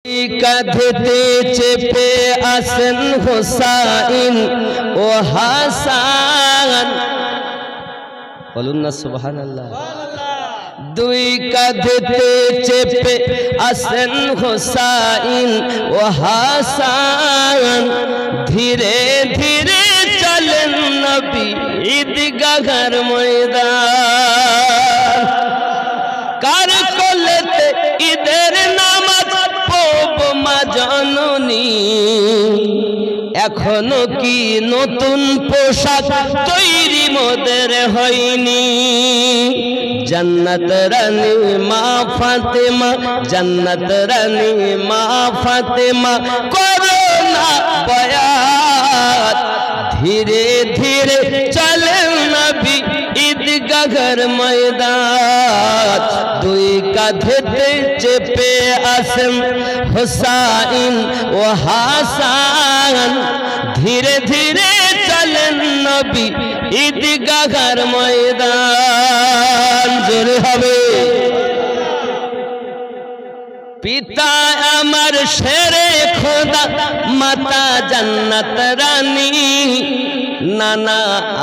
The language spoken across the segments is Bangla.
কাঁধেতে চেপে আসেন হোসাইন ও হাসান, বলুন না সুবহানাল্লাহ। দুই কাঁধেতে চেপে আসেন হোসাইন ও হাসান, ধীরে ধীরে চলেন নবী ঈদগাহের ময়দান। কার কোলেতে ঈদের নামাজ পড়ব মা জননী, এখনো কি নতুন পোশাক তৈরি মোদের হয়নি। জান্নাত রানী মা ফাতেমা, জান্নাত রানী মা ফাতেমা করো না বয়াত, ধীরে ধীরে চলেন নবী ঈদগাহের ময়দান। দুই কাঁধেতে চেপে আসেন হোসাইন ও হাসান, ধীরে ধীরে চলেন নবী ঈদগাহের ময়দান। জোরে হবে। পিতা আমার শেরে খোদা, মাতা জান্নাত রানী, নানা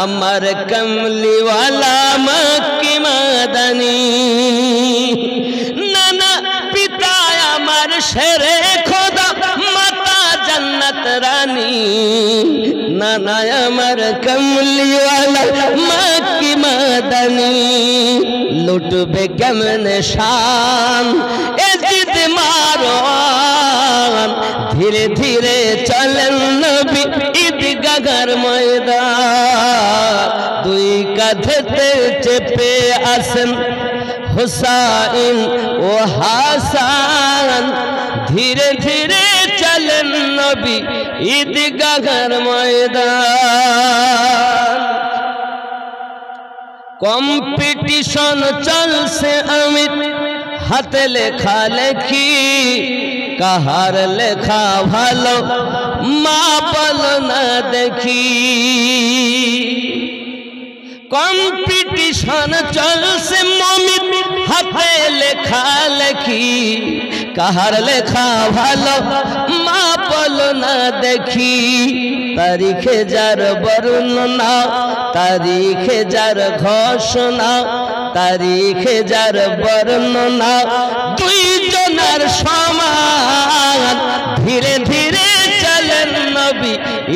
আমার কমলিওয়ালা মক্কি মাদানী। নানা পিতা আমার শেরে খোদা, মাতা জান্নাত রানী, নানা আমার কমলিওয়ালা মক্কি মাদানী। লুটবে কেমনে শান এজিদ মারওয়ান, ধীরে ধীরে চলেন নবী ঈদগাহের ময়দান। দুই কাঁধেতে চেপে আসেন হোসাইন ও হাসান, ধীরে ধীরে চলেন নবী ঈদগাহের ময়দান। কম্পিটিশন চলছে আমি হাতে লেখা লেখি, কাহার লেখা ভালো মা বল না দেখি। কম্পিটিশন চলছে মমিন হাতে লেখা লেখি, কাহার লেখা ভালো মা বল না দেখি। তারিখে যার বর্ণনা, তারিখে যার ঘোষণা, তারিখে যার বর্ণনা দুই জনের সমান, ধীরে ধীরে চলেন নবী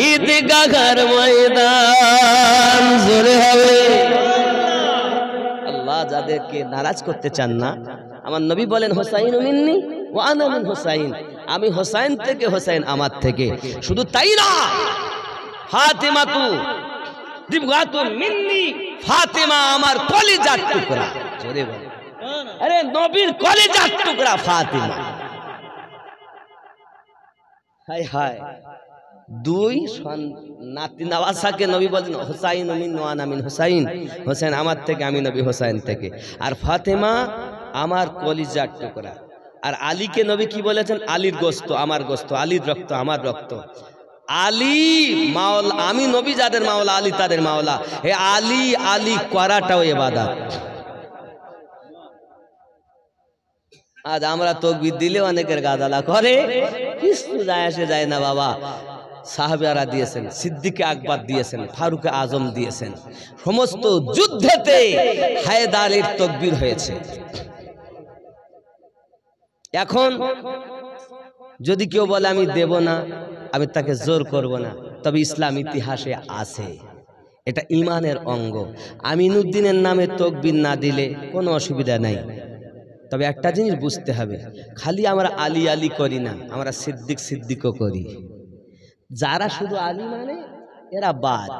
ঈদগাহের ময়দান। জোরে হবে। আল্লাহ যাদেরকে নারাজ করতে চান না, আমার নবী বলেন হোসাইন মিন্নি ওয়া আনা মিন হোসাইন, আমি হোসাইন থেকে, হোসাইন আমার থেকে। শুধু তাই না, ফাতেমাতু দিবগাতু মিন্নি, ফাতেমা আমার কলিজার টুকরা। জোরে বল। আরে নবীর কলিজার টুকরা ফাতেমা। হায় হায়, দুই নাতি নওয়াসাকে নবী বলেন হোসাইন মিন ওয়া আনা মিন হোসাইন, হোসেন আমার থেকে, আমি নবী হোসাইন থেকে। আর ফাতেমা আমার কলিজার টুকরা। আর আলীকে নবী কি বলেছেন? আলীর গোস্ত আমার গোস্ত, আলীর রক্ত আমার রক্ত। আলী মাওলা, আমি নবী যাদের মাওলা, আলী তাদের মাওলা। হে আলী আলী করাটাও ইবাদত। আজ আমরা তাকবীর দিলে অনেকের গাদালা করে, কিছু যায় আসে যায় না বাবা। সাহাবারা দিয়েছেন, সিদ্দিক আকবর দিয়েছেন, ফারুক আজম দিয়েছেন। সমস্ত যুদ্ধেতে হায়দারের তাকবীর হয়েছে। এখন যদি কেউ বলে আমি দেব না, আমি তাকে জোর করব না, তবে ইসলাম ইতিহাসে আছে, এটা ইমানের অঙ্গ। আমিনুদ্দিনের নামে তাকবীর না দিলে কোনো অসুবিধা নাই। তবে একটা জিনিস বুঝতে হবে, খালি আমরা আলী আলী করি না, আমরা সিদ্দিক সিদ্দিকও করি। যারা শুধু আলী মানে এরা বাদ,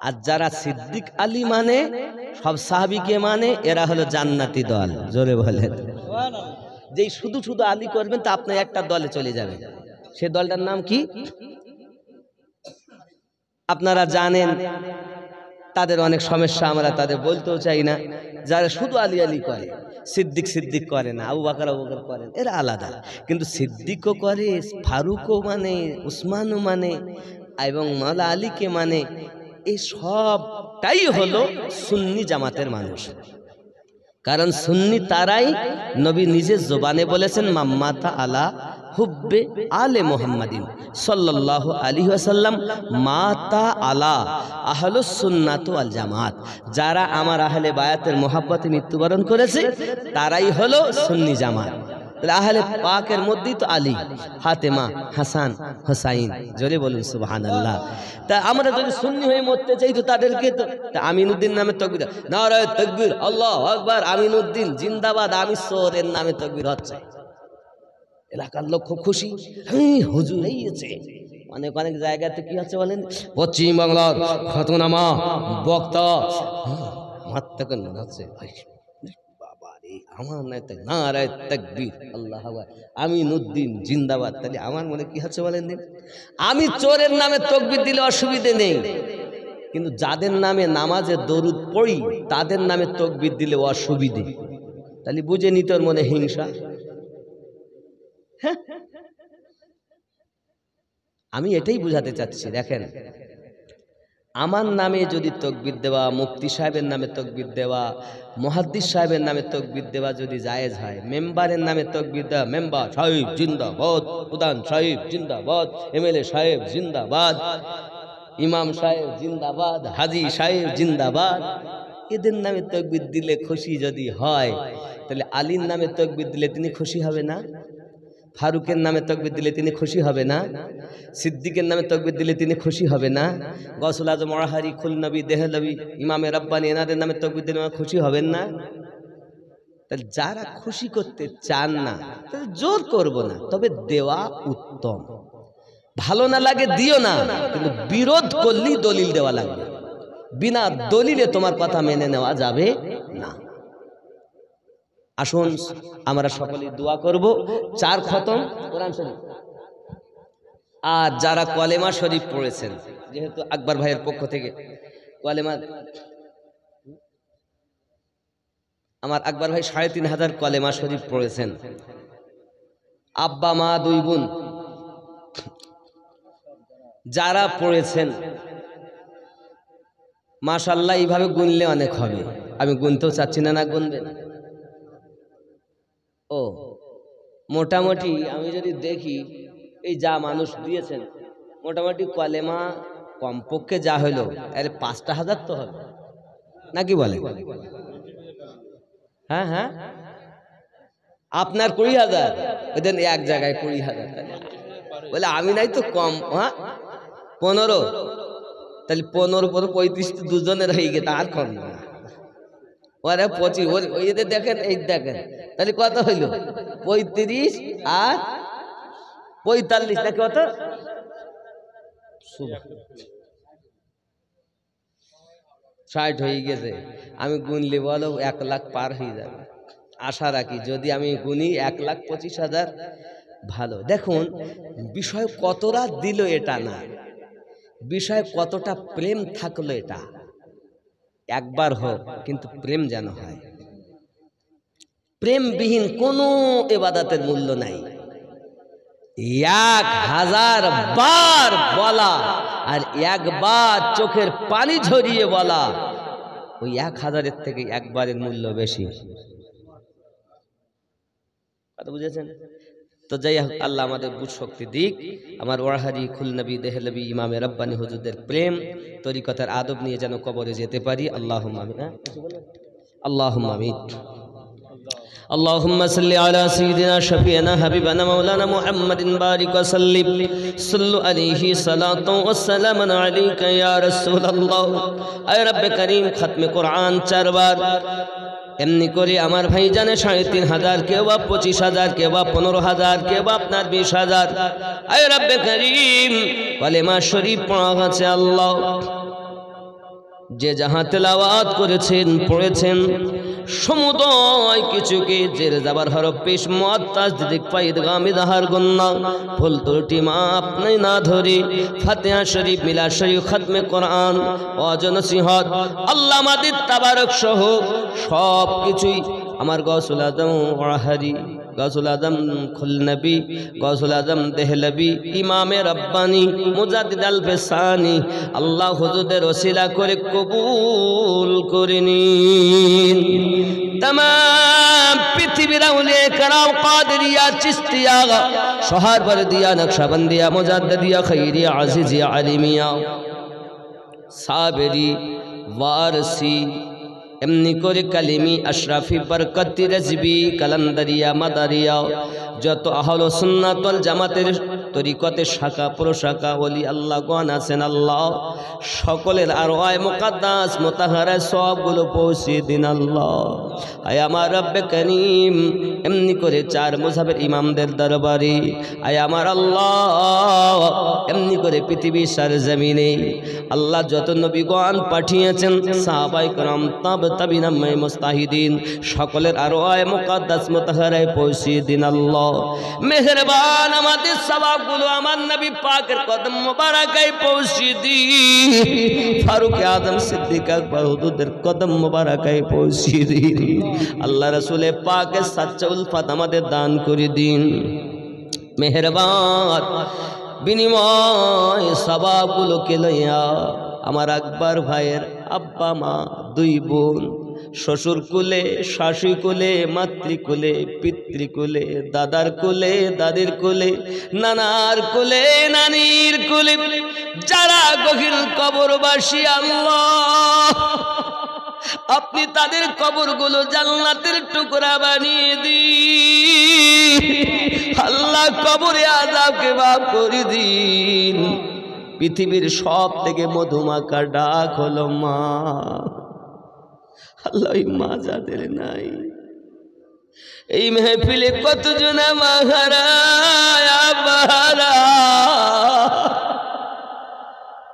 আর যারা সিদ্দিক আলী মানে, সব সাহাবীকে মানে, এরা হলো জান্নাতি দল। জোরে বলেন। যেই শুধু শুধু আলী করবেন তা আপনি একটা দলে চলে যাবেন। সে দলটার নাম কি আপনারা জানেন। তাদের অনেক সমস্যা, আমরা তাদের বলতেও চাই না। যারা শুধু আলী আলী করে, সিদ্দিক সিদ্দিক করে না, আবু বকর আবু বকর করেন, এরা আলাদা। কিন্তু সিদ্দিকও করে, ফারুকও মানে, উসমানও মানে, এবং মাওলা আলীকে মানে। এই সবটাই হলো সুন্নি জামাতের মানুষ। কারণ সুন্নি তারাই, নবী নিজে জবানে বলেছেন মাম্মাতা আলা হুব্বে আলে মুহাম্মাদিন সাল্লাল্লাহু আলাইহি ওয়াসাল্লাম মাতা আলা আহলুস সুন্নাত ওয়াল জামাত। যারা আমার আহলে বায়াতের মহব্বতে মৃত্যুবরণ করেছে তারাই হলো সুন্নি জামাত। তাহলে আহলে পাকের মধ্যেই তো আলী, ফাতেমা, হাসান, হুসাইন, জোরে বলুন সুবহানাল্লাহ। তা আমরা যদি সুন্নি হয়ে মরতে চাই তো তাদেরকে তো আমিনুদ্দিন নামে তাকবীর, নারায়ে তাকবীর, আল্লাহু আকবার, আমিনুদ্দিন জিন্দাবাদ, আমি সোরের নামে তাকবীর হচ্ছে। এলাকার লোক খুব খুশি, হুজুর এইছে। অনেক অনেক জায়গাতে কি হচ্ছে বলেন, পশ্চিম বাংলার খ্যাতনামা বক্তা মাত্রা করে হচ্ছে, আমার নাই নারায়ে তাকবীর, আল্লাহু আকবার, আমিনুদ্দিন জিন্দাবাদ। তাহলে আমার মনে কি হচ্ছে বলেন দিন, আমি চোরের নামে তাকবীর দিলে অসুবিধে নেই, কিন্তু যাদের নামে নামাজে দরুদ পড়ি তাদের নামে তাকবীর দিলে অসুবিধে। তাহলে বুঝে নি তোর মনে হিংসা। আমি এটাই বুঝাতে চাচ্ছি, দেখেন আমার নামে যদি তাকবীর দেওয়া, মুফতি সাহেবের নামে তাকবীর দেওয়া, মুহাদ্দিস সাহেবের নামে তাকবীর দেওয়া যদি জায়েজ হয়, মেম্বারের নামে তাকবীর দেওয়া, মেম্বার সাহেব জিন্দাবাদ, প্রধান সাহেব জিন্দাবাদ, এমএলএ সাহেব জিন্দাবাদ, ইমাম সাহেব জিন্দাবাদ, হাজী সাহেব জিন্দাবাদ, এদের নামে তাকবীর দিলে খুশি যদি হয়, তাহলে আলীর নামে তাকবীর দিলে তিনি খুশি হবে না? ফারুকের নামে তাকবীর দিলে তিনি খুশি হবে না? সিদ্দিকের নামে তাকবীর দিলে তিনি খুশি হবে না? গৌসুল আজম, ওয়াহারি, খুলনবী, দেহলবী, ইমামে রাব্বানী, এনাদের নামে তাকবীর দিলে খুশি হবেন না? তাহলে যারা খুশি করতে চান না তাদের জোর করব না, তবে দেওয়া উত্তম। ভালো না লাগে দিও না, কিন্তু বিরোধ করলেই দলিল দেওয়া লাগবে। বিনা দলিলে তোমার কথা মেনে নেওয়া যাবে না। আসুন আমরা সকলেই দোয়া করব, 4 খতম কোরআন শরীফ। আর যারা কলেমা শরীফ পড়েছেন, যেহেতু আকবর ভাইয়ের পক্ষ থেকে কলেমা, আমার আকবর ভাই 3500 কলেমা শরীফ পড়েছেন। আব্বা মা 2 বোন যারা পড়েছেন, মাশাআল্লাহ, এইভাবে গুনলে অনেক হবে। আমি গুনতেও চাচ্ছি না, না গুনবেন? ও মোটামুটি আমি যদি দেখি এই যা মানুষ দিয়েছেন, মোটামুটি কলেমা কমপক্ষে যা হইলো আরে 5,000 তো হবে নাকি বলে? হ্যাঁ হ্যাঁ, আপনার 20,000, ওদের এক জায়গায় 20,000, বলে আমি নাই তো কম। হ্যাঁ 15, তাহলে 15 পর 35 তো দুজনের হয়ে গেছে, আর কম না। ওরা 25, ওই এদের দেখেন, এই দেখেন, তাহলে কত হইল? 35 আর 45 নাকি কত? 60 হয়ে গেছে। আমি গুনলে বলো 1 লাখ পার হয়ে যাবে। আশা রাখি যদি আমি গুনি 1,25,000 ভালো। দেখুন বিষয় কতটা দিল এটা না, বিষয় কতটা প্রেম থাকলো এটা। একবার হোক কিন্তু প্রেম যেন হয়। প্রেমবিহীন কোনো ইবাদতের মূল্য নাই। 1000 বার বলা আর একবার চোখের পানি ঝরিয়ে বলা, ওই 1000-এর থেকে একবারের মূল্য বেশি। কথা বুঝেছেন তো? যাই হোক, আল্লাহ আমাদের বুঝ শক্তি দিক। আমার ওয়াহারি, খুলনবী, দেহলবী, ইমামে রাব্বানী হুজুরদের প্রেম তরিকতের আদব নিয়ে যেন কবরে যেতে পারি। আল্লাহুম্মা আমিন। আল্লাহুম্মা আমিন। اللهم صل على سيدنا شفيعنا حبيبنا مولانا محمد بارك وسلم صلوا عليه صلاة والسلام عليك يا رسول الله। اے رب کریم ختم قرآن 4 বার এমনি করে আমার ভাই জানে 3,500, কেউ বা 25,000, কেউ বা 15,000, কেউ বা আপনার 20,000। اے رب کریم কলেমা শরীফ পড়া আছে আল্লাহ, যে যাহা তেলাওয়াত করেছেন পড়েছেন, সমুদয় কিছুকে জের জাবার হরফ পেশ মুআদ তাসদীদ ফাইদ গাম ইজহার গুন্না ভুল ত্রুটি মাপ নাই না ধরে ফাতিহা শরীফ, মিলাদ শরীফ, খাতমে কোরআন, ওয়াজ নসিহত, আল্লাহ আমাদের তাবারক সহ সব কিছুই আমার গৌসুল আজম ওয়াহারি, গৌসুল আজম খুলনবী, গৌসুল আজম দেহলবী, ইমামে রব্বানি, মুজাদ্দিদ আল ফেসানি, আল্লাহ হুজুরদের ওসিলা করে কবুল করে নিন। तमाम पृथ्वीर औलिया कराम कादरिया चिश्तिया सोहरवर्दिया नक्शबंदिया मुजद्दिदिया खैरिया अज़ीज़िया आलिमिया साबरी वारसी एमनी करे कलिमी अशराफी बरकती रजबी कलंदरिया मदारिया যত আহলে সুন্নাত ওয়াল জামাতের তরিকতে শাখা প্রশাখা ওলি আল্লাহ গণ আছেন, আল্লাহ সকলের আরওয়ায়ে মুকদ্দাস মুতাহারা সবগুলো পৌঁছে দিন আল্লাহ। আয় আমার রব্বে করিম এমনি করে চার মুযহাবের ইমামদের দরবারে, আয় আমার আল্লাহ এমনি করে পৃথিবীর সরজমিনে আল্লাহ যত নবীগণ পাঠিয়েছেন, সাহাবায়ে کرام তাবিঈন মুস্তাহিদিন সকলের আরওয়ায়ে মুকদ্দাস মুতাহারায় পৌঁছে দিন আল্লাহ। মেহেরবান আমাদের সওয়াবগুলো আমার নবী পাকের কদম মোবারকায় পৌঁছে দিন, ফারুক আজম সিদ্দিক আকবর হুজুরদের কদম মোবারকায় পৌঁছে দিন। আল্লাহ রাসূল পাকের সাচ্চা উলফত আমাদের দান করে দিন। মেহেরবান বিনিময় সওয়াবগুলোকে লইয়া আমার আকবর ভাইয়ের আব্বা মা দুই বোন, শ্বশুর কুলে শাশি কুলে মাতৃকুলে পিতৃকুলে দাদার কুলে দাদির কুলে নানার কুলে নানির কুলে যারা গভীর কবরবাসী, আল্লাহ আপনি তাদের কবরগুলো জান্নাতের টুকরা বানিয়ে দিন। আল্লাহ কবরে আযাবকে মাফ করে দিন। পৃথিবীর সব থেকে মধুমাখা ডাক হলো মা। আল্লাহ মা যাদের নাই এই মেহফিলে কতজন মা হারা বাহারা,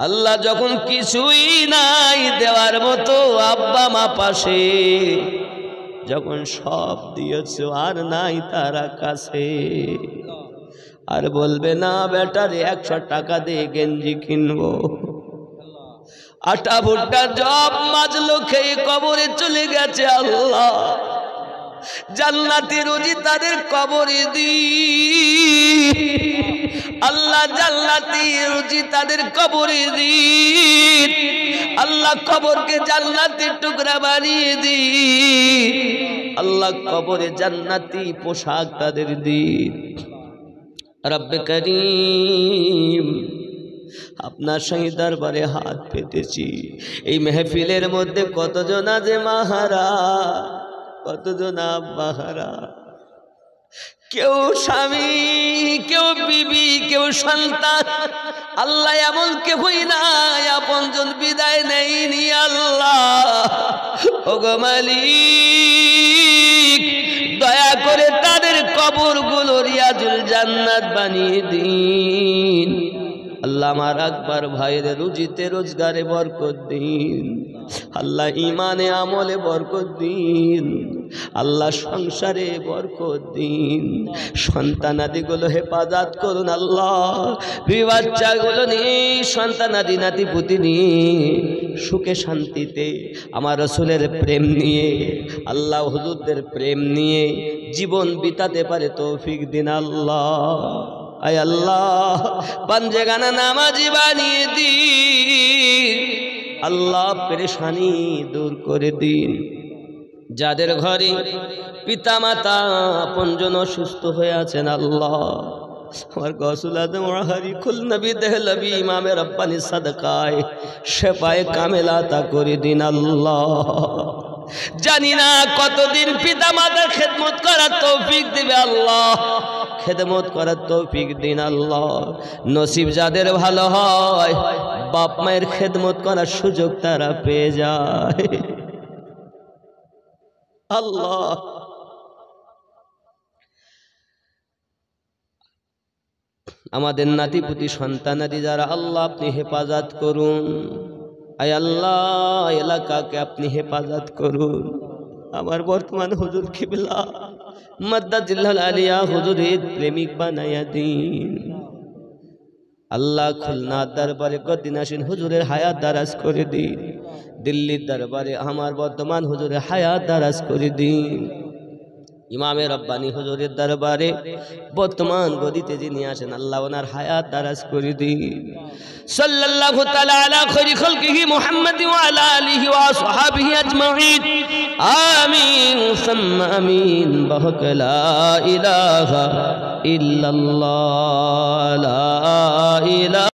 আল্লাহ যখন কিছুই নাই দেওয়ার মতো আব্বা মা পাশে, যখন সব দিয়েছো আর নাই তারা কাছে, আর বলবে না বেটার 100 টাকা দিয়ে গেঞ্জি কিনবো, আটা ভুট্টা জব মাজলো খেয়ে কবরে চলে গেছে, আল্লাহ জান্নাতি রুজি তাদের কবরে দি, আল্লাহ জান্নাতি রুজি তাদের কবরে দি, আল্লাহ কবরকে জান্নাতের টুকরা বানিয়ে দি, আল্লাহ কবরে জান্নাতি পোশাক তাদের দি। রব্বে করিম আপনার সেই দরবারে হাত পেতেছি, এই মেহফিলের মধ্যে কতজন আছে মাহারা, কতজন আব্বাহারা, কেউ স্বামী কেউ বিবি কেউ সন্তান, আল্লাহ এমন কেউই নাই আপনজন বিদায় নেয়নি, আল্লাহ ওগো মালিক দয়া করে তাদের কবরগুলো রিয়াজুল জান্নাত বানিয়ে দিন। আল্লাহ আমার আকবর ভাইয়ের রুজিতে রোজগারে বরকত দিন, আল্লাহ ইমানে আমলে বরকত দিন, আল্লাহ সংসারে বরকত দিন, সন্তানাদিগুলো হেফাজত করুন, আল্লাহ বাচ্চাগুলো নিয়ে সন্তানাদি নাতি পুতি নিয়ে সুখে শান্তিতে আমার রাসূলের প্রেম নিয়ে আল্লাহ হুজুরদের প্রেম নিয়ে জীবন বিতাতে পারে তৌফিক দিন আল্লাহ। আয় আল্লাহ পাঞ্জেগানা নামাজি বানিয়ে দিন, আল্লাহ পেরেশানি দূর করে দিন। যাদের ঘরে পিতা মাতা আপনজন অসুস্থ হয়ে আছেন, আল্লাহ আমার গৌসুল আজম ওয়াহারি খুলনবী দেহলবী ইমামে রব্বানি সাদকায় শেফায়ে কামেলা তা করে দিন আল্লাহ। জানি না কতদিন পিতা মাতার খেদমত করার তৌফিক দিবে আল্লাহ, খেদমত করার তৌফিক দিন আল্লাহ। নসিব যাদের ভালো হয় বাপ মায়ের খেদমত করার সুযোগ তারা পেয়ে যায়, আল্লাহ আমাদের নাতিপুতি সন্তানাদি যারা আল্লাহ আপনি হেফাজত করুন, আয় আল্লাহ এলাকাকে আপনি হেফাজত করুন। আমার বর্তমান হুজুর কিবলা মাদ্দাজিল্লাল আলিয়া হুজুরের প্রেমিক বানায়া দিন, আল্লাহ খুলনা দরবারে গদ্দিনাসীন হুজুরের হায়াত দারাজ করে দিন, দিল্লির দরবারে আমার বর্তমান হুজুরের হায়াত দারাজ করে দিন, ইমামে রব্বানি হুজুরের দরবারে বর্তমান গদিতে যিনি আসেন আল্লাহ ওনার হায়াত দারাজ করে দিন। সাল্লাল্লাহু তাআলা আলা খায়রি খালকিহি মুহাম্মাদি ওয়া আলা আলিহি ওয়া আসহাবিহি আজমাইন আমিন সুম্মা আমিন বাহক লা ইলাহা ইল্লাল্লাহ লা ইলাহা